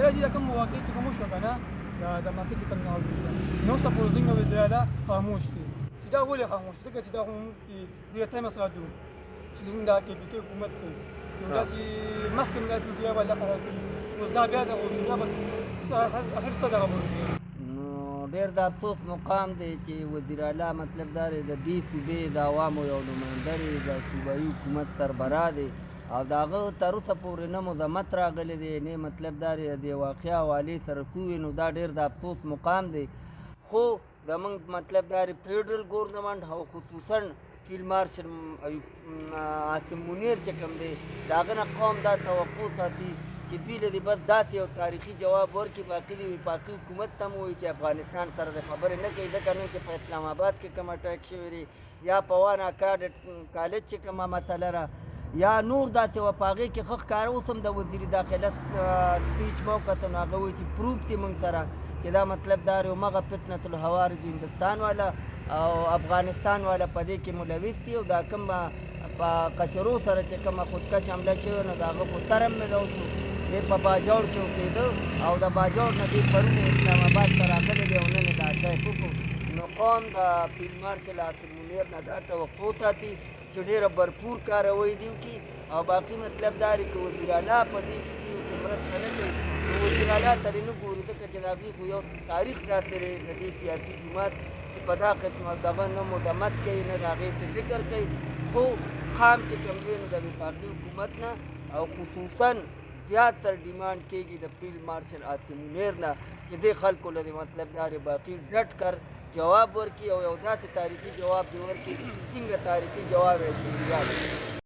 بیا چې کوم واقع چې کوم شو کنه د مکه چې کوم نه وشو نو سپوزینګ وزیر اعلی خاموش دي چې دا ولې خاموش ځکه چې دا هم د تایم سره دوه چې موږ دا کې به حکومت کوي نو دا چې مخکې دا بیا ولا کوي اوس دا بیا د اوسنیا په هر څه دغه ورته نو ډېر د افسوس مقام دی چې وزیر اعلی مطلب دا دی د دې صوبې د عوامو یو نماینده دی د صوبایي حکومت سربراه دی او د هغه تر اوسه پورې نه مذمت راغلی دی نه مطلب دا دی د واقعه حوالې سره سوي نو دا ډېر د افسوس مقام دی خو زمونږ مطلب دا دی فیډرل ګورنمنټ او خصوصا فیلډ مارشل عاصم منیر چې کوم دی د هغه نه قوم دا توقع ساتي چې دوی له دې بس داسې یو تاریخي جواب ورکړي باقي د وفاقي حکومت ته هم ووایي چې افغانستان سره د خبرې نه کوي ځکه نن چې په اسلام آباد کې کوم اټیک شوی دی یا په وان اکاډ کالج چې کومه مسله ده یا نور داسې وه په هغې کې ښه ښکاره اوس هم د وزیر داخله سپیچ مو کتل نو هغه وایي چې پروف دي موږ سره چې دا مطلب دا دی همغه فتنة الحوارج هندوستان والا او افغانستان والا په دې کې ملوث دي او دا کوم په کچرو سره چې کومه خودکش حمله شوې نو د هغه خو سر هم ملو شو دی په باجوړ کې اوسېده او د باجوړ نه دی پرون اسلام آباد ته راغلی دی او نن یې دا اټیک وکړو نو قوم د فیلډ مارشل عاصم منیر نه دا توقع ساتي چې ډېره برپور کاروی دي وکړي او باقي مطلب دا دی که وزیر اعلی په دې چیزونو کې مرسته نه کوي نو وزیر اعلی ترې نه ګوري ځکه چې د هغې خو یو تاریخ داسې دی د دې سیاسي جومات چې په دا قسمه دغه نه مدمت کوي نه د هغې څه ذکر کوي خو خام چې کوم دی نو د وفاقي حکومت نه او خصوصا زیات تر ډیمانډ کېږي د فیلډ مارشل عاصم منیر نه چې دې خلکو له مطلب دا دی باقي ډټ کر جواب ورکړي او یو داسې تاریخي جواب دې ورکړي څنګه تاریخي جواب یې